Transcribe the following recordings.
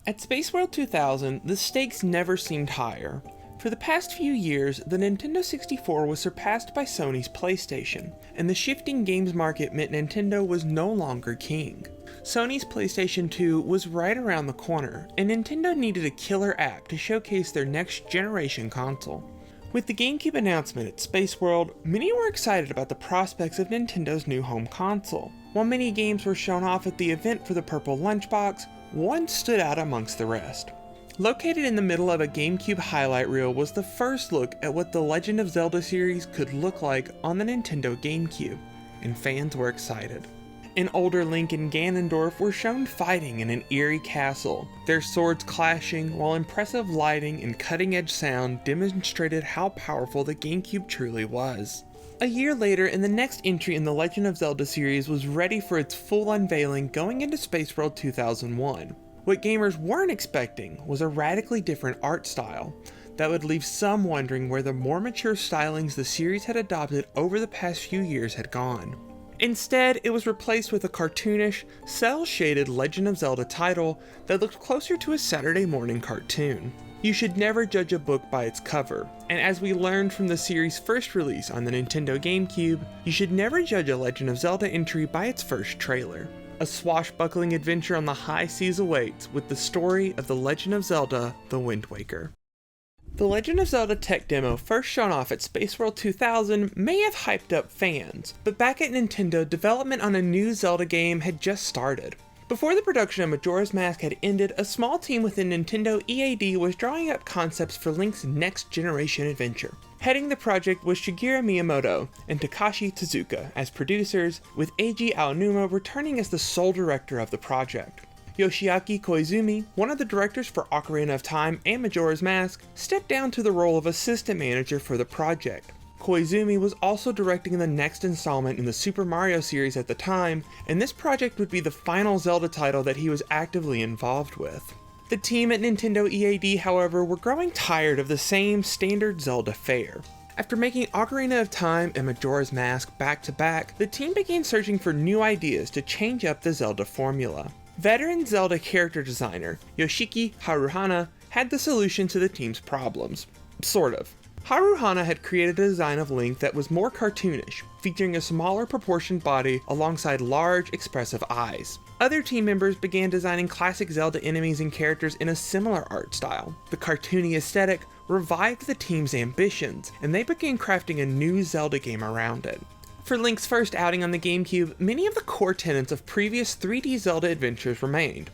At Space World 2000, the stakes never seemed higher. For the past few years, the Nintendo 64 was surpassed by Sony's PlayStation, and the shifting games market meant Nintendo was no longer king. Sony's PlayStation 2 was right around the corner, and Nintendo needed a killer app to showcase their next generation console. With the GameCube announcement at Space World, many were excited about the prospects of Nintendo's new home console. While many games were shown off at the event for the purple lunchbox, one stood out amongst the rest. Located in the middle of a GameCube highlight reel was the first look at what the Legend of Zelda series could look like on the Nintendo GameCube, and fans were excited. An older Link and Ganondorf were shown fighting in an eerie castle, their swords clashing while impressive lighting and cutting-edge sound demonstrated how powerful the GameCube truly was. A year later, and the next entry in the Legend of Zelda series was ready for its full unveiling going into Space World 2001. What gamers weren't expecting was a radically different art style that would leave some wondering where the more mature stylings the series had adopted over the past few years had gone. Instead, it was replaced with a cartoonish, cel-shaded Legend of Zelda title that looked closer to a Saturday morning cartoon. You should never judge a book by its cover, and as we learned from the series' first release on the Nintendo GameCube, you should never judge a Legend of Zelda entry by its first trailer. A swashbuckling adventure on the high seas awaits with the story of The Legend of Zelda: The Wind Waker. The Legend of Zelda tech demo first shown off at Space World 2000 may have hyped up fans, but back at Nintendo, development on a new Zelda game had just started. Before the production of Majora's Mask had ended, a small team within Nintendo EAD was drawing up concepts for Link's next generation adventure. Heading the project was Shigeru Miyamoto and Takashi Tezuka as producers, with Eiji Aonuma returning as the sole director of the project. Yoshiaki Koizumi, one of the directors for Ocarina of Time and Majora's Mask, stepped down to the role of assistant manager for the project. Koizumi was also directing the next installment in the Super Mario series at the time, and this project would be the final Zelda title that he was actively involved with. The team at Nintendo EAD, however, were growing tired of the same standard Zelda fare. After making Ocarina of Time and Majora's Mask back to back, the team began searching for new ideas to change up the Zelda formula. Veteran Zelda character designer Yoshiki Haruhana had the solution to the team's problems. Sort of. Haruhana had created a design of Link that was more cartoonish, featuring a smaller proportioned body alongside large, expressive eyes. Other team members began designing classic Zelda enemies and characters in a similar art style. The cartoony aesthetic revived the team's ambitions, and they began crafting a new Zelda game around it. For Link's first outing on the GameCube, many of the core tenets of previous 3D Zelda adventures remained.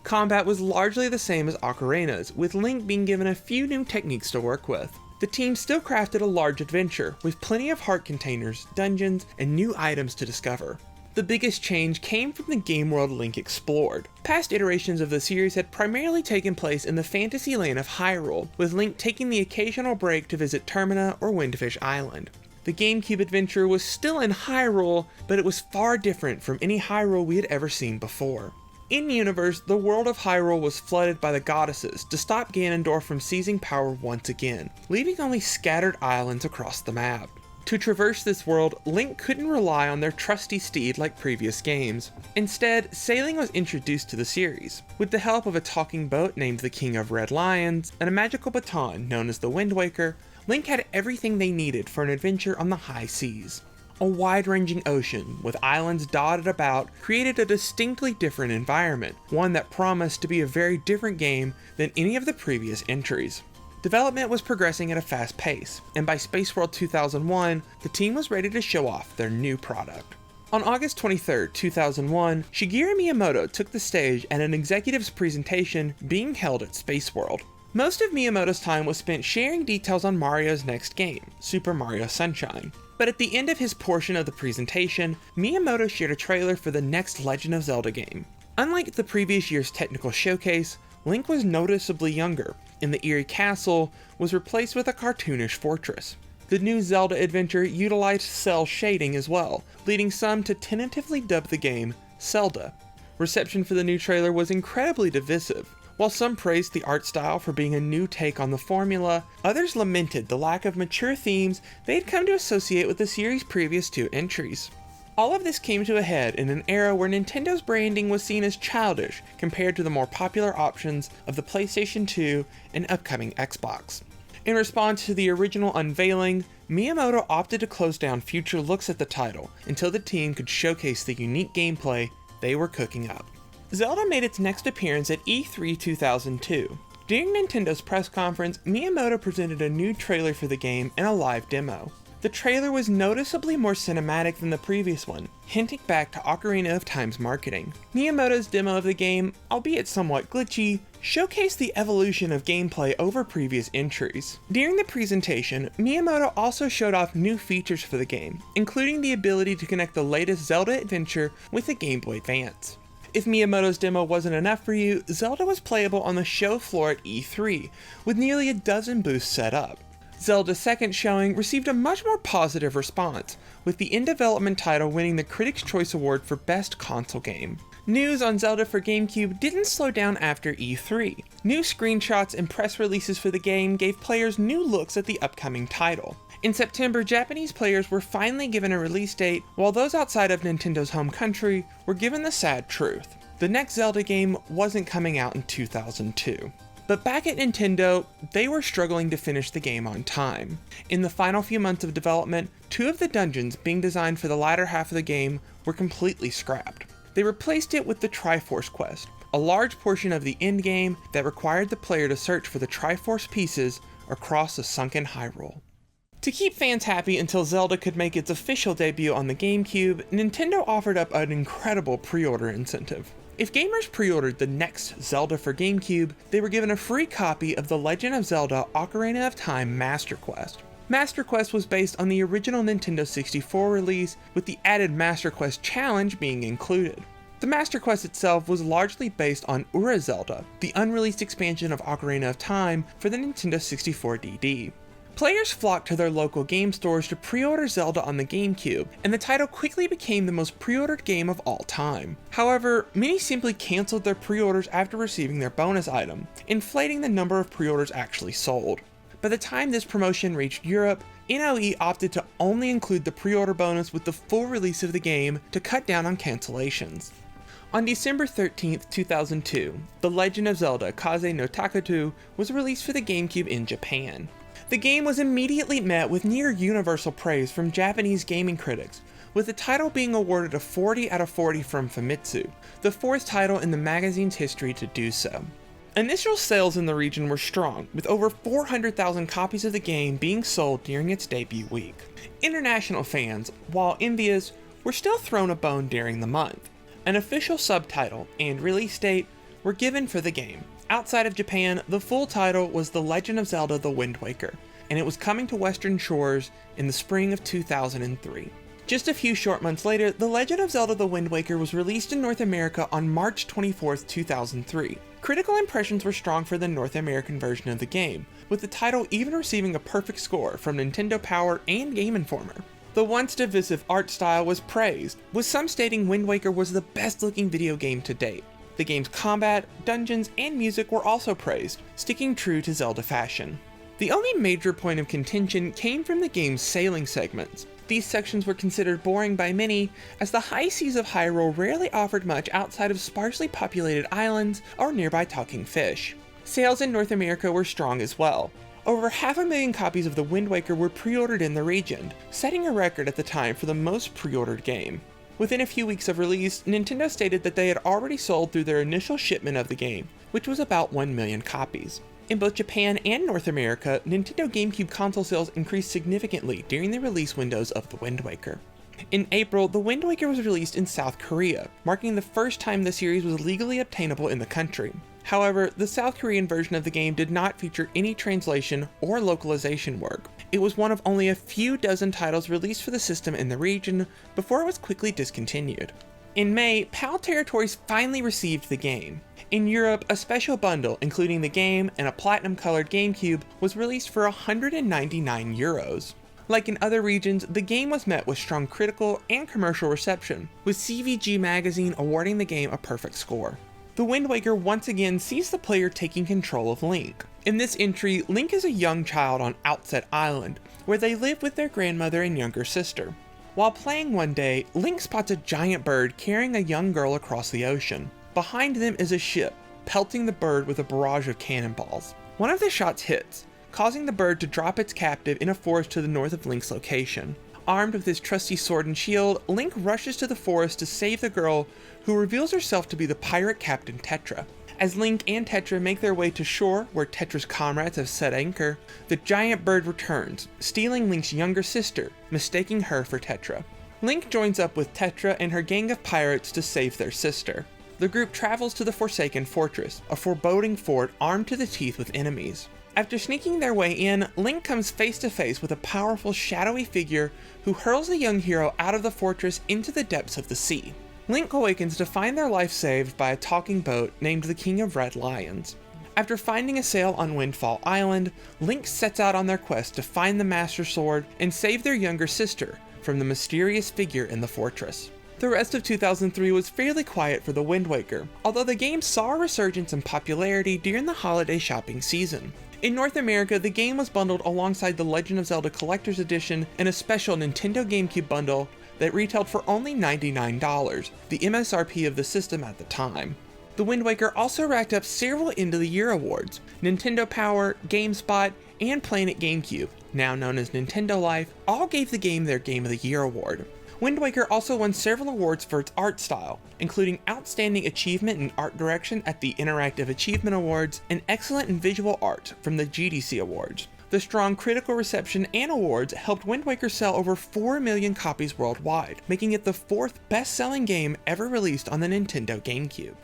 Combat was largely the same as Ocarina's, with Link being given a few new techniques to work with. The team still crafted a large adventure, with plenty of heart containers, dungeons, and new items to discover. The biggest change came from the game world Link explored. Past iterations of the series had primarily taken place in the fantasy land of Hyrule, with Link taking the occasional break to visit Termina or Windfish Island. The GameCube adventure was still in Hyrule, but it was far different from any Hyrule we had ever seen before. In-universe, the world of Hyrule was flooded by the goddesses to stop Ganondorf from seizing power once again, leaving only scattered islands across the map. To traverse this world, Link couldn't rely on their trusty steed like previous games. Instead, sailing was introduced to the series. With the help of a talking boat named the King of Red Lions, and a magical baton known as the Wind Waker, Link had everything they needed for an adventure on the high seas. A wide-ranging ocean, with islands dotted about, created a distinctly different environment, one that promised to be a very different game than any of the previous entries. Development was progressing at a fast pace, and by Space World 2001, the team was ready to show off their new product. On August 23, 2001, Shigeru Miyamoto took the stage at an executive's presentation being held at Space World. Most of Miyamoto's time was spent sharing details on Mario's next game, Super Mario Sunshine. But at the end of his portion of the presentation, Miyamoto shared a trailer for the next Legend of Zelda game. Unlike the previous year's technical showcase, Link was noticeably younger, and the eerie castle was replaced with a cartoonish fortress. The new Zelda adventure utilized cel shading as well, leading some to tentatively dub the game Zelda. Reception for the new trailer was incredibly divisive. While some praised the art style for being a new take on the formula, others lamented the lack of mature themes they had come to associate with the series' previous two entries. All of this came to a head in an era where Nintendo's branding was seen as childish compared to the more popular options of the PlayStation 2 and upcoming Xbox. In response to the original unveiling, Miyamoto opted to close down future looks at the title until the team could showcase the unique gameplay they were cooking up. Zelda made its next appearance at E3 2002. During Nintendo's press conference, Miyamoto presented a new trailer for the game and a live demo. The trailer was noticeably more cinematic than the previous one, hinting back to Ocarina of Time's marketing. Miyamoto's demo of the game, albeit somewhat glitchy, showcased the evolution of gameplay over previous entries. During the presentation, Miyamoto also showed off new features for the game, including the ability to connect the latest Zelda adventure with the Game Boy Advance. If Miyamoto's demo wasn't enough for you, Zelda was playable on the show floor at E3, with nearly a dozen booths set up. Zelda's second showing received a much more positive response, with the in-development title winning the Critics' Choice Award for Best Console Game. News on Zelda for GameCube didn't slow down after E3. New screenshots and press releases for the game gave players new looks at the upcoming title. In September, Japanese players were finally given a release date, while those outside of Nintendo's home country were given the sad truth. The next Zelda game wasn't coming out in 2002. But back at Nintendo, they were struggling to finish the game on time. In the final few months of development, 2 of the dungeons being designed for the latter half of the game were completely scrapped. They replaced it with the Triforce Quest, a large portion of the endgame that required the player to search for the Triforce pieces across the sunken Hyrule. To keep fans happy until Zelda could make its official debut on the GameCube, Nintendo offered up an incredible pre-order incentive. If gamers pre-ordered the next Zelda for GameCube, they were given a free copy of the Legend of Zelda Ocarina of Time Master Quest. Master Quest was based on the original Nintendo 64 release, with the added Master Quest Challenge being included. The Master Quest itself was largely based on Ura Zelda, the unreleased expansion of Ocarina of Time for the Nintendo 64 DD. Players flocked to their local game stores to pre-order Zelda on the GameCube, and the title quickly became the most pre-ordered game of all time. However, many simply canceled their pre-orders after receiving their bonus item, inflating the number of pre-orders actually sold. By the time this promotion reached Europe, NOE opted to only include the pre-order bonus with the full release of the game to cut down on cancellations. On December 13, 2002, The Legend of Zelda Kaze no Takuto was released for the GameCube in Japan. The game was immediately met with near universal praise from Japanese gaming critics, with the title being awarded a 40 out of 40 from Famitsu, the 4th title in the magazine's history to do so. Initial sales in the region were strong, with over 400,000 copies of the game being sold during its debut week. International fans, while envious, were still thrown a bone during the month. An official subtitle and release date were given for the game. Outside of Japan, the full title was The Legend of Zelda: The Wind Waker, and it was coming to Western shores in the spring of 2003. Just a few short months later, The Legend of Zelda: The Wind Waker was released in North America on March 24, 2003. Critical impressions were strong for the North American version of the game, with the title even receiving a perfect score from Nintendo Power and Game Informer. The once divisive art style was praised, with some stating Wind Waker was the best looking video game to date. The game's combat, dungeons, and music were also praised, sticking true to Zelda fashion. The only major point of contention came from the game's sailing segments. These sections were considered boring by many, as the high seas of Hyrule rarely offered much outside of sparsely populated islands or nearby talking fish. Sales in North America were strong as well. Over 500,000 copies of The Wind Waker were pre-ordered in the region, setting a record at the time for the most pre-ordered game. Within a few weeks of release, Nintendo stated that they had already sold through their initial shipment of the game, which was about 1 million copies. In both Japan and North America, Nintendo GameCube console sales increased significantly during the release windows of The Wind Waker. In April, The Wind Waker was released in South Korea, marking the first time the series was legally obtainable in the country. However, the South Korean version of the game did not feature any translation or localization work. It was one of only a few dozen titles released for the system in the region before it was quickly discontinued. In May, PAL Territories finally received the game. In Europe, a special bundle including the game and a platinum-colored GameCube was released for €199. Like in other regions, the game was met with strong critical and commercial reception, with CVG magazine awarding the game a perfect score. The Wind Waker once again sees the player taking control of Link. In this entry, Link is a young child on Outset Island, where they live with their grandmother and younger sister. While playing one day, Link spots a giant bird carrying a young girl across the ocean. Behind them is a ship, pelting the bird with a barrage of cannonballs. One of the shots hits, causing the bird to drop its captive in a forest to the north of Link's location. Armed with his trusty sword and shield, Link rushes to the forest to save the girl, who reveals herself to be the pirate captain Tetra. As Link and Tetra make their way to shore, where Tetra's comrades have set anchor, the giant bird returns, stealing Link's younger sister, mistaking her for Tetra. Link joins up with Tetra and her gang of pirates to save their sister. The group travels to the Forsaken Fortress, a foreboding fort armed to the teeth with enemies. After sneaking their way in, Link comes face to face with a powerful shadowy figure who hurls the young hero out of the fortress into the depths of the sea. Link awakens to find their life saved by a talking boat named the King of Red Lions. After finding a sail on Windfall Island, Link sets out on their quest to find the Master Sword and save their younger sister from the mysterious figure in the fortress. The rest of 2003 was fairly quiet for the Wind Waker, although the game saw a resurgence in popularity during the holiday shopping season. In North America, the game was bundled alongside the Legend of Zelda Collector's Edition and a special Nintendo GameCube bundle that retailed for only $99, the MSRP of the system at the time. The Wind Waker also racked up several End of the Year awards. Nintendo Power, GameSpot, and Planet GameCube, now known as Nintendo Life, all gave the game their Game of the Year award. Wind Waker also won several awards for its art style, including Outstanding Achievement in Art Direction at the Interactive Achievement Awards and Excellent in Visual Art from the GDC Awards. The strong critical reception and awards helped Wind Waker sell over 4 million copies worldwide, making it the 4th best-selling game ever released on the Nintendo GameCube.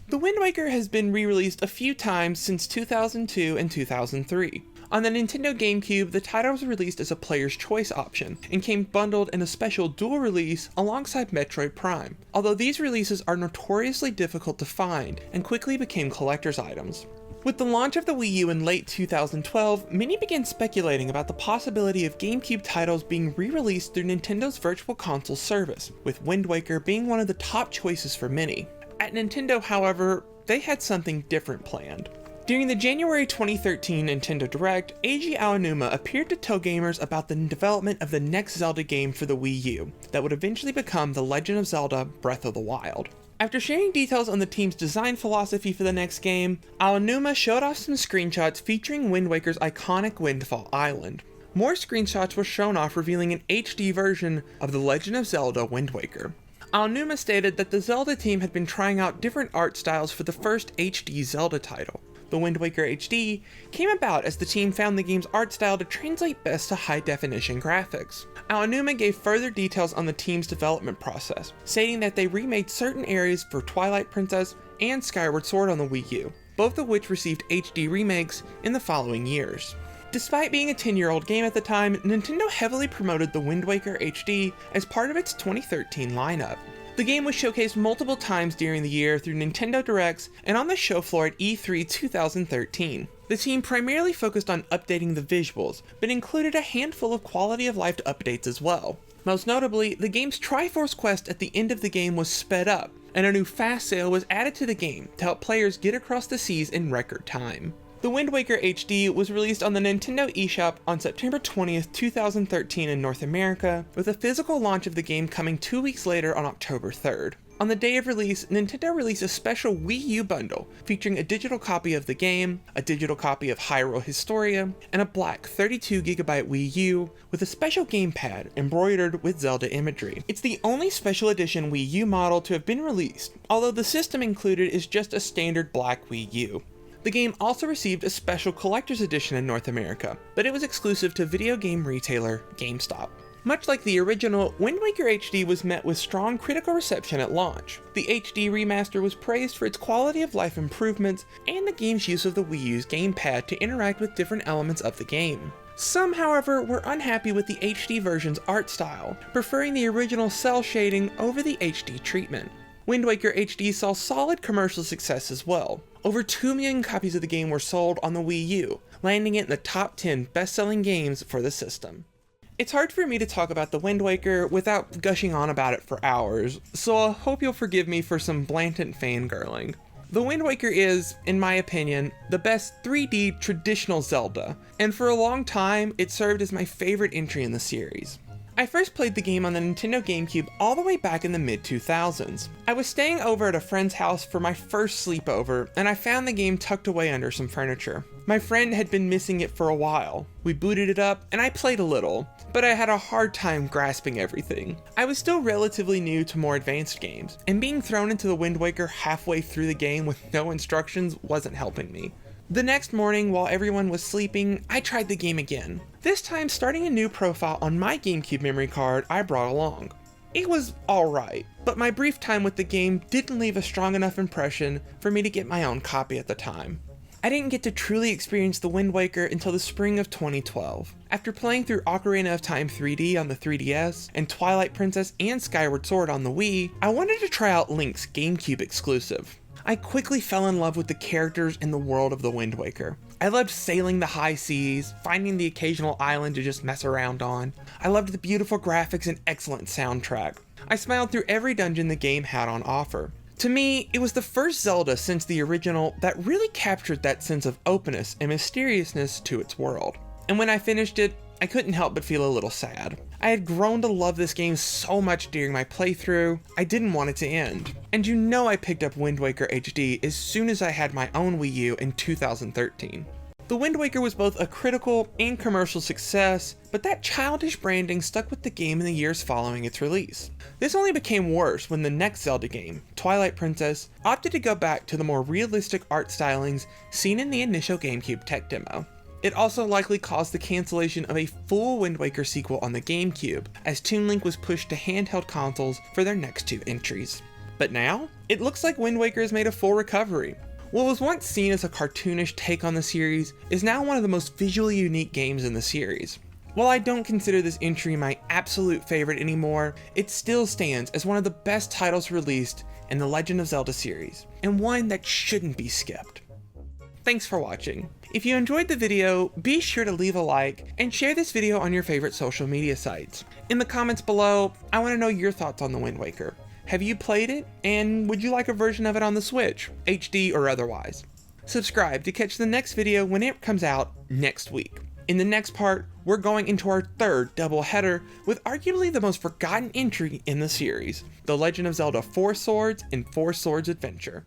The Wind Waker has been re-released a few times since 2002 and 2003. On the Nintendo GameCube, the title was released as a player's choice option, and came bundled in a special dual release alongside Metroid Prime, although these releases are notoriously difficult to find and quickly became collector's items. With the launch of the Wii U in late 2012, many began speculating about the possibility of GameCube titles being re-released through Nintendo's Virtual Console service, with Wind Waker being one of the top choices for many. At Nintendo, however, they had something different planned. During the January 2013 Nintendo Direct, Eiji Aonuma appeared to tell gamers about the development of the next Zelda game for the Wii U, that would eventually become The Legend of Zelda Breath of the Wild. After sharing details on the team's design philosophy for the next game, Aonuma showed off some screenshots featuring Wind Waker's iconic Windfall Island. More screenshots were shown off revealing an HD version of The Legend of Zelda Wind Waker. Aonuma stated that the Zelda team had been trying out different art styles for the first HD Zelda title. The Wind Waker HD came about as the team found the game's art style to translate best to high-definition graphics. Aonuma gave further details on the team's development process, stating that they remade certain areas for Twilight Princess and Skyward Sword on the Wii U, both of which received HD remakes in the following years. Despite being a 10-year-old game at the time, Nintendo heavily promoted the Wind Waker HD as part of its 2013 lineup. The game was showcased multiple times during the year through Nintendo Directs and on the show floor at E3 2013. The team primarily focused on updating the visuals, but included a handful of quality of life updates as well. Most notably, the game's Triforce quest at the end of the game was sped up, and a new fast sail was added to the game to help players get across the seas in record time. The Wind Waker HD was released on the Nintendo eShop on September 20th, 2013 in North America, with a physical launch of the game coming 2 weeks later on October 3rd. On the day of release, Nintendo released a special Wii U bundle featuring a digital copy of the game, a digital copy of Hyrule Historia, and a black 32GB Wii U with a special gamepad embroidered with Zelda imagery. It's the only special edition Wii U model to have been released, although the system included is just a standard black Wii U. The game also received a special collector's edition in North America, but it was exclusive to video game retailer GameStop. Much like the original, Wind Waker HD was met with strong critical reception at launch. The HD remaster was praised for its quality of life improvements and the game's use of the Wii U's gamepad to interact with different elements of the game. Some, however, were unhappy with the HD version's art style, preferring the original cel shading over the HD treatment. Wind Waker HD saw solid commercial success as well. Over 2 million copies of the game were sold on the Wii U, landing it in the top 10 best-selling games for the system. It's hard for me to talk about the Wind Waker without gushing on about it for hours, so I hope you'll forgive me for some blatant fangirling. The Wind Waker is, in my opinion, the best 3D traditional Zelda, and for a long time, it served as my favorite entry in the series. I first played the game on the Nintendo GameCube all the way back in the mid-2000s. I was staying over at a friend's house for my first sleepover, and I found the game tucked away under some furniture. My friend had been missing it for a while. We booted it up, and I played a little, but I had a hard time grasping everything. I was still relatively new to more advanced games, and being thrown into the Wind Waker halfway through the game with no instructions wasn't helping me. The next morning, while everyone was sleeping, I tried the game again. This time starting a new profile on my GameCube memory card I brought along. It was alright, but my brief time with the game didn't leave a strong enough impression for me to get my own copy at the time. I didn't get to truly experience the Wind Waker until the spring of 2012. After playing through Ocarina of Time 3D on the 3DS, and Twilight Princess and Skyward Sword on the Wii, I wanted to try out Link's GameCube exclusive. I quickly fell in love with the characters and the world of the Wind Waker. I loved sailing the high seas, finding the occasional island to just mess around on. I loved the beautiful graphics and excellent soundtrack. I smiled through every dungeon the game had on offer. To me, it was the first Zelda since the original that really captured that sense of openness and mysteriousness to its world. And when I finished it, I couldn't help but feel a little sad. I had grown to love this game so much during my playthrough, I didn't want it to end. And you know I picked up Wind Waker HD as soon as I had my own Wii U in 2013. The Wind Waker was both a critical and commercial success, but that childish branding stuck with the game in the years following its release. This only became worse when the next Zelda game, Twilight Princess, opted to go back to the more realistic art stylings seen in the initial GameCube tech demo. It also likely caused the cancellation of a full Wind Waker sequel on the GameCube, as Toon Link was pushed to handheld consoles for their next two entries. But now, it looks like Wind Waker has made a full recovery. What was once seen as a cartoonish take on the series is now one of the most visually unique games in the series. While I don't consider this entry my absolute favorite anymore, it still stands as one of the best titles released in the Legend of Zelda series, and one that shouldn't be skipped. Thanks for watching. If you enjoyed the video, be sure to leave a like and share this video on your favorite social media sites. In the comments below, I want to know your thoughts on the Wind Waker. Have you played it? And would you like a version of it on the Switch, HD or otherwise? Subscribe to catch the next video when it comes out next week. In the next part, we're going into our third double header with arguably the most forgotten entry in the series, The Legend of Zelda 4 Swords and 4 Swords Adventure.